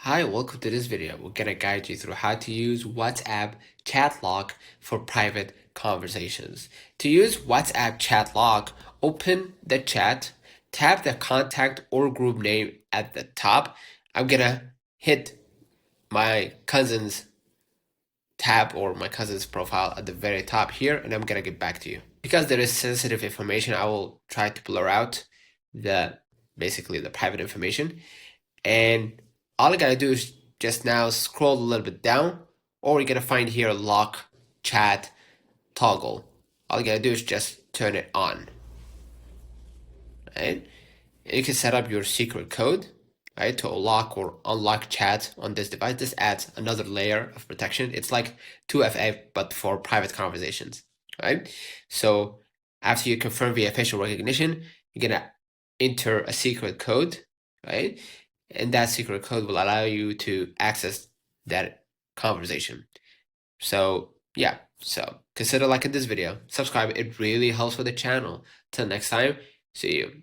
Hi, welcome to this video. We're gonna guide you through how to use WhatsApp chat lock for private conversations. To use WhatsApp chat lock, open the chat, tap the contact or group name at the top. I'm gonna hit my cousin's tab or my cousin's profile at the very top here, and I'm gonna get back to you. Because there is sensitive information, I will try to blur out basically the private information. And all I gotta do is just now scroll a little bit down, or you're gonna find here lock chat toggle. All you gotta do is just turn it on, right? And you can set up your secret code, right, to lock or unlock chat on this device. This adds another layer of protection. It's like 2FA, but for private conversations, right? So after you confirm via facial recognition, you're gonna enter a secret code, right? And that secret code will allow you to access that conversation. So yeah, so consider liking this video, subscribe, it really helps for the channel. Till next time, see you.